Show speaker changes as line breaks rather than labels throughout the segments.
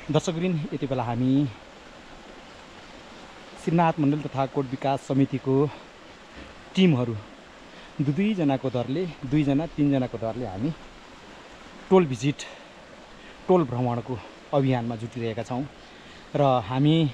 दर्शकवृन्द, यति बेला हामी श्रीनाथ मण्डल तथा कोट विकास समितिको टिमहरू दुईजनाको दरले, दुईजना तीनजनाको दरले हामी टोल भिजिट, टोल भ्रमणको अभियानमा जुटिरहेका छौँ र हामी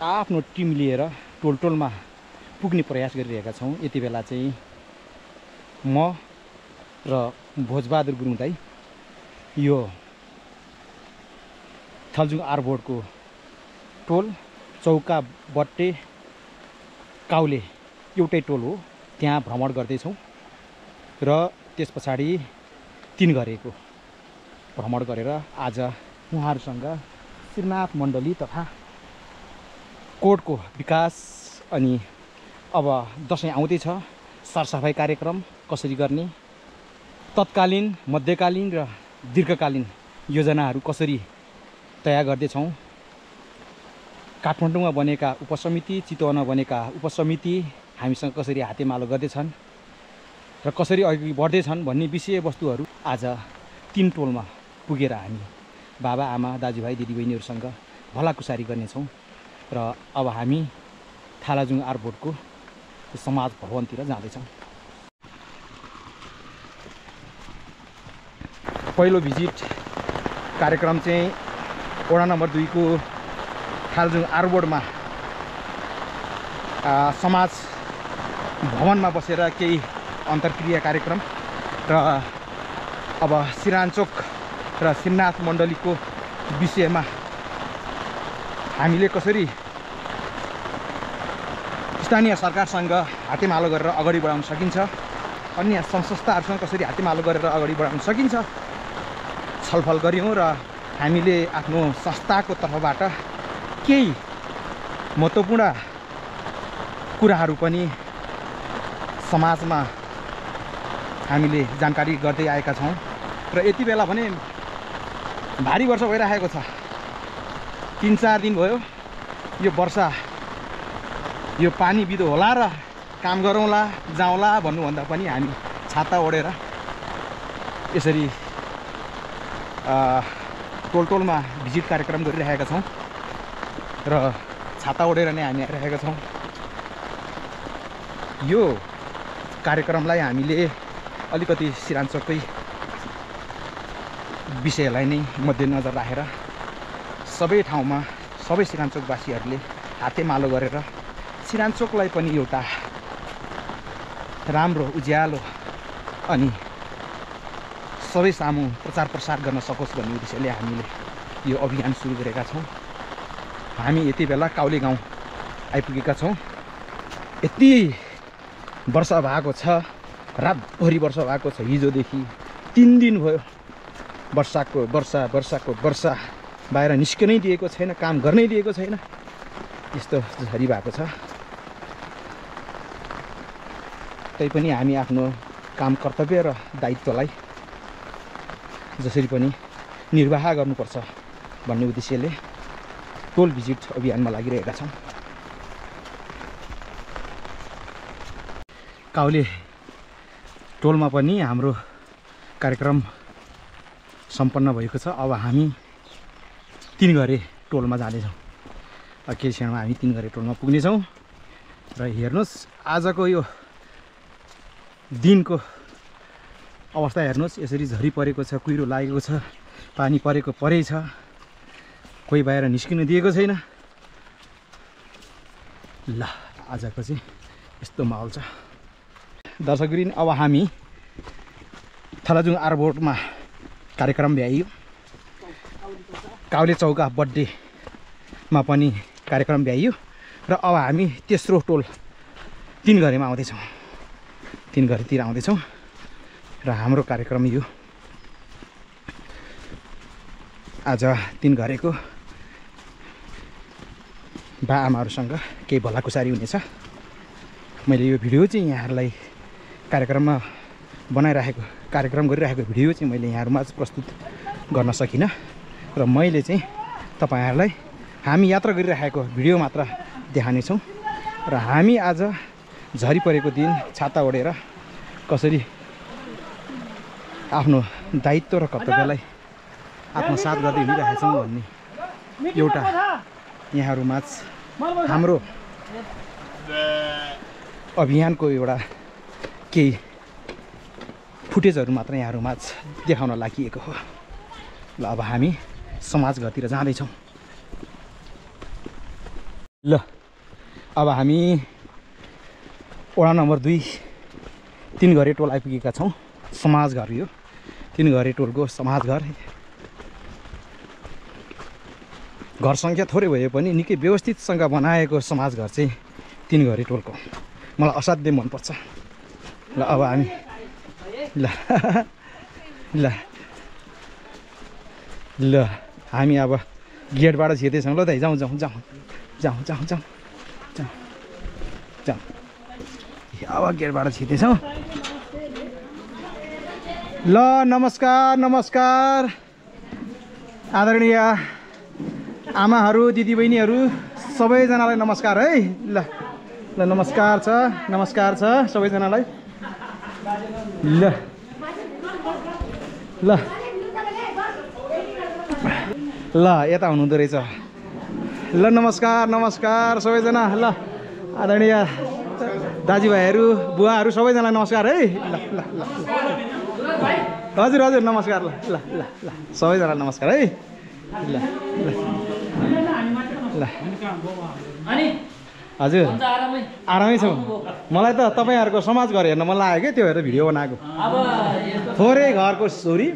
आफ्नो टिम लिएर टोलमा पुग्ने प्रयास गरिरहेका छौँ। यति बेला चाहिँ म र भोजबहादुर गुरुङ दाइ यो थलजुङ आरबोर्डको टोल चौका बट्टे काउले एउटै टोल हो, त्यहाँ भ्रमण गर्दैछौँ र त्यस पछाडि 3 घरेको भ्रमण गरेर आज उहाँहरूसँग श्रीनाथ मण्डली तथा कोटको विकास अनि अब दसैँ आउँदैछ, सरसफाइ कार्यक्रम कसरी गर्ने, तत्कालीन, मध्यकालीन र दीर्घकालीन योजनाहरू कसरी तयार गर्दैछौँ, काठमाडौँमा बनेका उपसमिति, चितवनमा बनेका उपसमिति हामीसँग कसरी हातेमालो गर्दैछन् र कसरी अघि बढ्दैछन् भन्ने विषयवस्तुहरू आज 3 टोलमा पुगेर हामी बाबा आमा दाजुभाइ दिदीबहिनीहरूसँग भलाकुसारी गर्नेछौँ र अब हामी थालाजुङ आरबोर्डको समाज भवनतिर जाँदैछौँ। पहिलो भिजिट कार्यक्रम चाहिँ वडा नम्बर 2 को थालजुङ आरबोर्डमा समाज भवनमा बसेर केही अन्तर्क्रिया कार्यक्रम र अब सिरानचोक र श्रीनाथ मण्डलीको विषयमा हामीले कसरी स्थानीय सरकारसँग हातेमालो गरेर अगाडि बढाउन सकिन्छ, अन्य संस्थाहरूसँग कसरी हातेमालो गरेर अगाडि बढाउन सकिन्छ छलफल गऱ्यौँ र हामीले आफ्नो संस्थाको तर्फबाट केही महत्त्वपूर्ण कुराहरू पनि समाजमा हामीले जानकारी गर्दै आएका छौँ र यति बेला भने भारी वर्षा भइरहेको छ। 3-4 दिन भयो यो वर्षा, यो पानी बिदो होला र काम गरौँला जाउँला भन्नुभन्दा पनि हामी छाता ओढेर यसरी टोलमा भिजिट कार्यक्रम गरिरहेका छौँ र छाता ओढेर नै हामी आइरहेका छौँ। यो कार्यक्रमलाई हामीले अलिकति सिरानचोककै विषयलाई नै मध्यनजर राखेर सबै ठाउँमा सबै सिरानचोकवासीहरूले हातेमालो गरेर सिरानचोकलाई पनि एउटा राम्रो उज्यालो अनि सबै सामु प्रचार प्रसार गर्न सकोस् भन्ने उद्देश्यले हामीले यो अभियान सुरु गरेका छौँ। हामी यति बेला काउले गाउँ आइपुगेका छौँ। यति वर्षा भएको छ, रातभरि वर्षा भएको छ, हिजोदेखि 3 दिन भयो वर्षा बाहिर निस्कनै दिएको छैन, काम गर्नै दिएको छैन, यस्तो झरी भएको छ। तैपनि हामी आफ्नो काम कर्तव्य र दायित्वलाई जसरी पनि निर्वाह गर्नुपर्छ भन्ने उद्देश्यले टोल भिजिट अभियानमा लागिरहेका छौँ। काउले टोलमा पनि हाम्रो कार्यक्रम सम्पन्न भएको छ। अब हामी 3 घरे टोलमा जाँदैछौँ। केही क्षणमा हामी 3 घरे टोलमा पुग्नेछौँ र हेर्नुहोस् आजको यो दिनको अवस्था हेर्नुहोस्, यसरी झरी परेको छ, कुहिरो लागेको छ, पानी परेको परै छ, कोही बाहिर निस्किन दिएको छैन। ल आजको चाहिँ यस्तो माहौल छ। दर्शकवृन्द, अब हामी थालाजुङ आरबोर्डमा कार्यक्रम भ्याइयो, काउले चौका बर्थडेमा पनि कार्यक्रम भ्याइयो र अब हामी तेस्रो टोल 3 घरेमा आउँदैछौँ, 3 घरेतिर आउँदैछौँ र हाम्रो कार्यक्रम यो आज 3 घरेको बा आमाहरूसँग केही भलाकुसारी हुनेछ। मैले यो भिडियो चाहिँ यहाँहरूलाई कार्यक्रम गरिरहेको भिडियो चाहिँ मैले यहाँहरूमा प्रस्तुत गर्न सकिनँ र मैले चाहिँ तपाईहरुलाई हामी यात्रा गरिरहेको भिडियो मात्र देखाउनेछौँ र हामी आज झरी परेको दिन छाता ओढेर कसरी आफ्नो दायित्व र कर्तव्यलाई आत्मसात गर्दै हिँडिरहेका छौँ भन्ने एउटा यहाँहरूमाझ हाम्रो अभियानको एउटा केही फुटेजहरू मात्र यहाँहरूमाझ देखाउन लागि हो। ल अब हामी समाजघरतिर जाँदैछौँ। ल अब हामी वडा नम्बर 2 3 घरे टोल आइपुगेका छौँ। समाजघर यो 3 घरे टोलको समाजघर। घर सङ्ख्या थोरै भए पनि निकै व्यवस्थितसँग बनाएको समाजघर चाहिँ 3 घरे टोलको मलाई असाध्यै मनपर्छ। ल अब हामी ल ल ल हामी अब गेटबाट छिर्दैछौँ। ल दाइ जाउँ जाउँ जाउँ जाउँ जाउँ जाउँ जाउँ जाउँ अब गेटबाट छिर्दैछौँ। ल नमस्कार नमस्कार आदरणीय आमाहरू दिदीबहिनीहरू सबैजनालाई नमस्कार है। ल ल नमस्कार छ सबैजनालाई। ल ल ल यता हुनुहुँदो रहेछ। ल नमस्कार नमस्कार सबैजना। ल आदरणीय दाजुभाइहरू बुवाहरू सबैजनालाई नमस्कार है। ल ल ल हजुर हजुर नमस्कार। ल ल ल ल सबैजनालाई नमस्कार है। ल ल ल हजुर आरामै छौँ। मलाई त तपाईँहरूको समाजघर हेर्न मन लाग्यो क्या, त्यो हेरेर भिडियो बनाएको। थोरै घरको छोरी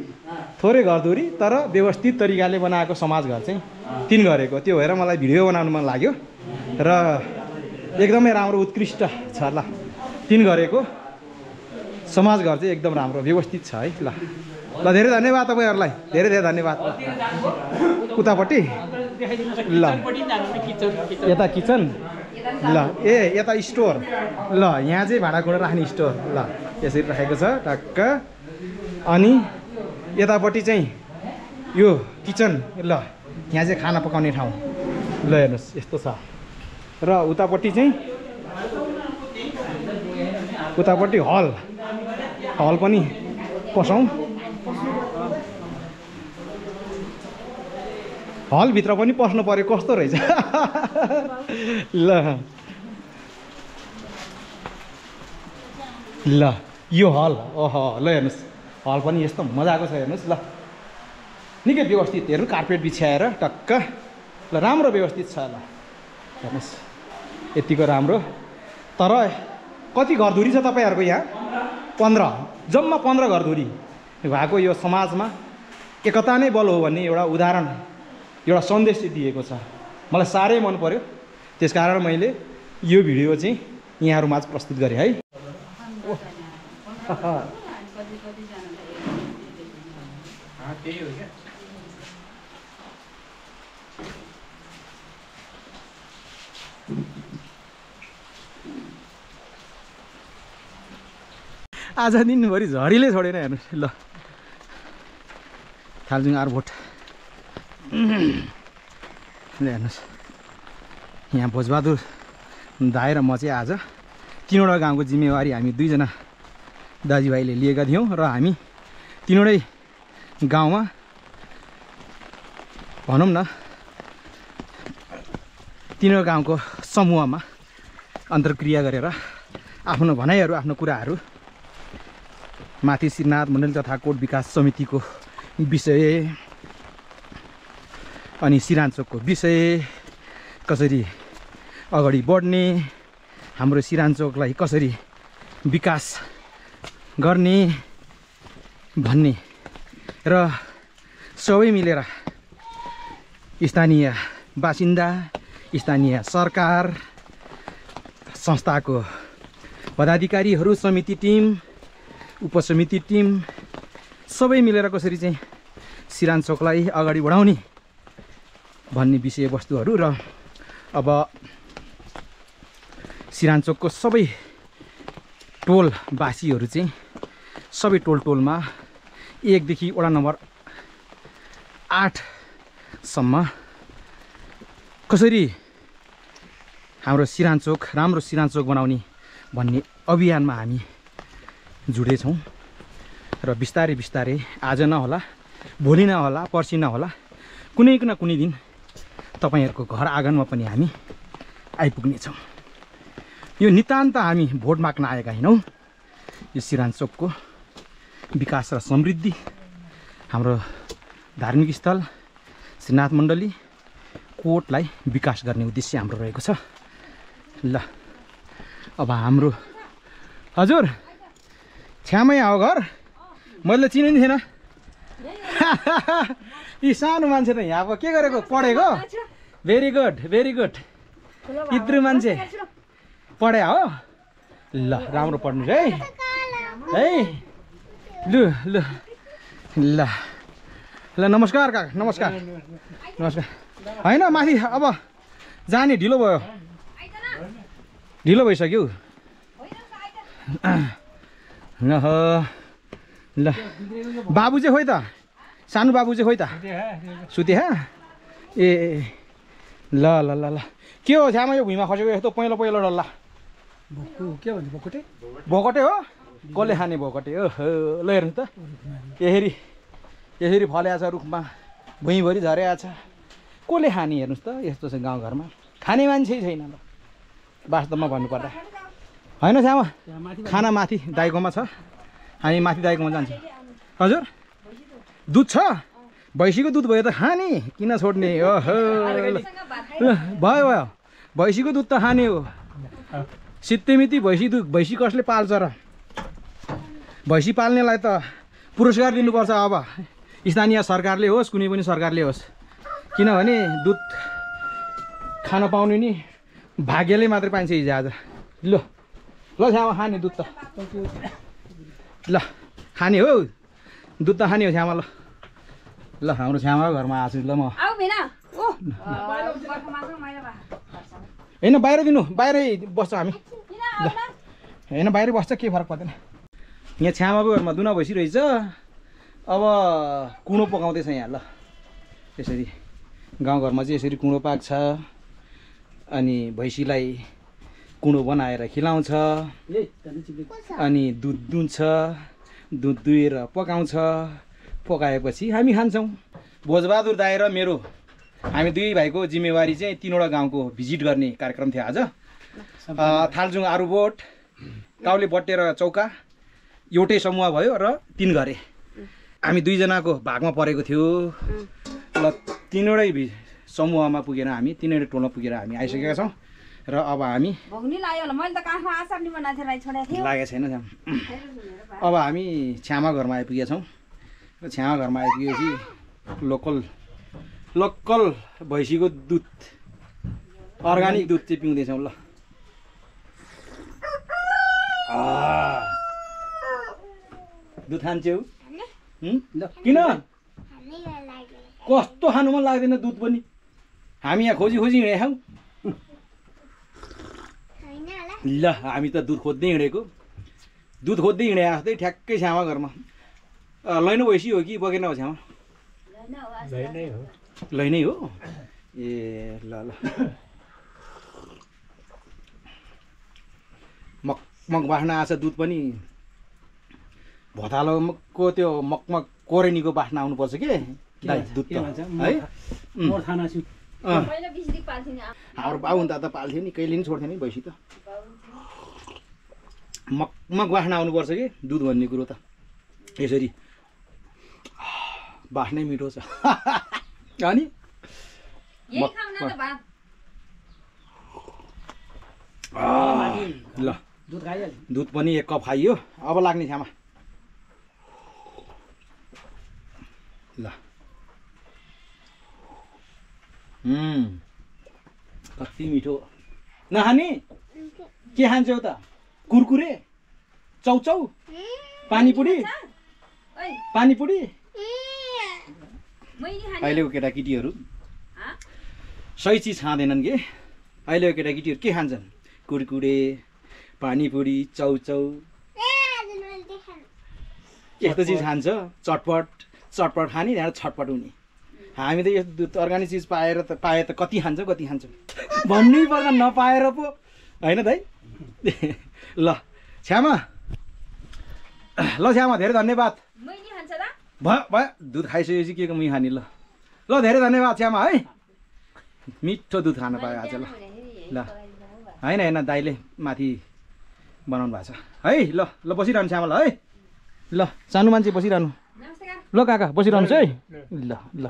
थोरै घरधुरी तर व्यवस्थित तरिकाले बनाएको समाजघर चाहिँ 3 घरेको, त्यो हेरेर मलाई भिडियो बनाउनु मन लाग्यो र एकदमै राम्रो उत्कृष्ट छ। ल 3 घरेको समाजघर चाहिँ एकदम राम्रो व्यवस्थित छ है। ल ल धेरै धन्यवाद तपाईँहरूलाई, धेरै धेरै धन्यवाद। उतापट्टि ल यता किचन, ल यता स्टोर, ल यहाँ चाहिँ भाँडाकुँडा राख्ने स्टोर। ल यसरी राखेको छ टक्क। अनि यतापट्टि चाहिँ यो किचन, ल यहाँ चाहिँ खाना पकाउने ठाउँ। ल हेर्नुहोस् यस्तो छ। र उतापट्टि चाहिँ उतापट्टि हल पनि पसौँ। हलभित्र पनि पस्नु पर्यो, कस्तो रहेछ। ल ल यो हल, ओहो ल हेर्नुहोस् हल पनि यस्तो मजाको छ हेर्नुहोस्। ल निकै व्यवस्थित, हेर्नु कार्पेट बिछ्याएर टक्क। ल राम्रो व्यवस्थित छ। ल हेर्नुहोस् यतिको राम्रो। तर कति घरधुरी छ तपाईँहरूको यहाँ? 15, जम्मा 15 घरधुरी भएको यो समाजमा एकता नै बल हो भन्ने एउटा उदाहरण, एउटा सन्देश चाहिँ दिएको छ। मलाई साह्रै मन पर्यो, त्यसकारण मैले यो भिडियो चाहिँ यहाँहरूमाझ प्रस्तुत गरेँ है। त्यही हो क्या। आज दिनभरि झरीले छोडेर हेर्नुहोस्। ल थालजुङ आरभोट हेर्नुहोस्, यहाँ भोजबहादुर दाइ र म चाहिँ आज 3वटा गाउँको जिम्मेवारी हामी 2 जना दाजुभाइले लिएका थियौँ र हामी 3वटै गाउँमा भनौँ न 3वटा गाउँको समूहमा अन्तर्क्रिया गरेर आफ्नो भनाइहरू आफ्नो कुराहरू माथि श्रीनाथ मण्डल तथा कोट विकास समितिको विषय अनि सिरान्चोकको विषय, कसरी अगाडि बढ्ने, हाम्रो सिरान्चोकलाई कसरी विकास गर्ने भन्ने र सबै मिलेर स्थानीय बासिन्दा, स्थानीय सरकार, संस्थाको पदाधिकारीहरू, समिति टिम, उपसमिति टिम सबै मिलेर कसरी चाहिँ सिरान्चोकलाई अगाडि बढाउने भन्ने विषयवस्तुहरू र अब सिरान्चोकको सबै टोलवासीहरू चाहिँ सबै टोलमा 1 देखि वडा नम्बर 8 सम्म कसरी हाम्रो सिरान्चोक राम्रो सिरान्चोक बनाउने भन्ने अभियानमा हामी जुडेछौँ र बिस्तारै बिस्तारै आज नहोला भोलि नहोला पर्सि नहोला कुनै न कुनै दिन तपाईहरुको घर आँगनमा पनि हामी आइपुग्नेछौँ। यो नितान्त हामी भोट माग्न आएका हैनौँ। यो सिरानचोकको विकास र समृद्धि, हाम्रो धार्मिक स्थल श्रीनाथ मण्डली कोटलाई विकास गर्ने उद्देश्य हाम्रो रहेको छ। ल अब हाम्रो हजुर छ्यामै आओ घर, मैले चिने नि थिएन। यी सानो मान्छे त यहाँ अब के गरेको, पढेको? Very good very good. इत्रु मान्छे पढे हो? ल राम्रो पढ्नुहोस् है है। लु लु ल ल नमस्कार काका, नमस्कार नमस्कार। होइन माथि अब जाने ढिलो भयो, ढिलो भइसक्यो। ल बाबु चाहिँ खोइ त, सानो बाबु चाहिँ खोइ त? सुते हा ए ल ल ल ल। के हो छ्यामा यो भुइँमा खसेको यस्तो पहिलो पहिलो डल्ला?
के भन्छ भोकटे?
भोकटे हो? कसले खाने भोकटे? ओहो ल हेर्नु त, यसरी यसरी फलेको छ रुखमा, भुइँभरि झरेको छ। कसले खाने हेर्नुहोस् त, यस्तो छ गाउँघरमा, खाने मान्छे छैन ल वास्तवमा भन्नुपर्दा। होइन छ्यामा खाना माथि दाइकोमा छ, हामी माथि दाइकोमा जान्छौँ। हजुर दुध छ? भैँसीको दुध भयो त खाने, किन छोड्ने? ओहो भयो भयो, भैँसीको दुध त खाने हो। सित्तेमिति भैँसी दुध, भैँसी कसले पाल्छ र? भैँसी पाल्नेलाई त पुरस्कार दिनुपर्छ अब, स्थानीय सरकारले होस् कुनै पनि सरकारले होस्। किनभने दुध खान पाउने नि भाग्यले मात्रै पाइन्छ हिजो आज। ल ल छ्यामा खाने दुध त, ल खाने हो दुध त खाने हो छ्यामा। ल ल हाम्रो छ्यामा घरमा आएको छु ल म। होइन बाहिर दिनु, बाहिरै बस्छ हामी। ल होइन बाहिरै बस्छ, केही फरक पर्दैन। यहाँ छ्यामाको घरमा दुना भइसकेको रहेछ। अब कुँडो पकाउँदैछ यहाँ। ल यसरी गाउँघरमा चाहिँ यसरी कुँडो पाक्छ, अनि भैँसीलाई कुँडो बनाएर खिलाउँछ, अनि दुध दुन्छ, दुध दुहेर पकाउँछ। पकाएपछि हामी खान्छौँ। भोजबहादुर दाइ र मेरो, हामी दुई भाइको जिम्मेवारी चाहिँ 3वटा गाउँको भिजिट गर्ने कार्यक्रम थियो आज। थालजुङ आरुबोट, काउले बट्टेर चौका एउटै समूह भयो र 3 घरे हामी 2 जनाको भागमा परेको थियो। ल 3वटै समूहमा पुगेर हामी 3वटै टोलमा पुगेर हामी आइसकेका छौँ। र अब हामी लागेको छैन। अब हामी छ्यामा घरमा आइपुगेका छौँ। र छ्यामा घरमा आइपुगेपछि लोकल भैँसीको दुध, अर्ग्यानिक दुध चाहिँ पिउँदैछौँ। ल दुध खान्छौ? किन कस्तो खानु मन लाग्दैन दुध पनि? हामी यहाँ खोजी खोजी हिँडेका छौँ। ल हामी त दुध खोज्दै हिँडेको, दुध खोज्दै हिँडेको जस्तै ठ्याक्कै छ्यामा घरमा। लैनो भैँसी हो कि बगेन हो छ्यामा? लैनै हो ए। ल ल मगमग बास्ना आछ दुध पनि। भतालोको त्यो मगमग कोरेनीको बास्ना आउनुपर्छ के दुध त है। हाम्रो बाबुन्ता त पाल्थ्यो नि, कहिले नि छोड्थ्यो नि भैँसी त। मगमग बास्ना आउनुपर्छ कि दुध भन्ने कुरो त यसरी बास्नै मिठो छ। अनि ल दुध पनि 1 कप खाइयो। अब लाग्ने छ्यामा। ल कति मिठो। नखाने? के खान्छौ त? कुरकुरे, चौचौ, पानीपुरी, पानीपुरी? अहिलेको केटाकेटीहरू सही चिज खाँदैनन् के। अहिलेको केटाकेटीहरू के खान्छन्? कुरकुरे, पानीपुरी, चौचौ, यस्तो चिज खान्छ। चटपट चटपट खाने, त्यहाँबाट छटपट हुने। हामी त यस्तो दुध अर्ग्यानिक चिज पाए त कति खान्छ भन्नै पर्छ, नपाएर पो होइन दाइ। ल छ्यामा, ल छ्यामा धेरै धन्यवाद। भयो भयो दुध खाइसकेपछि के को मुही खाने ल ल धेरै धन्यवाद श्यामा है मिठो दुध खानु पायो आज ल ल होइन होइन दाइले माथि बनाउनु भएको छ है ल ल बसिरहनु श्यामा ल है ल सानो मान्छे बसिरहनु ल काका बसिरहनुहोस् है ल ल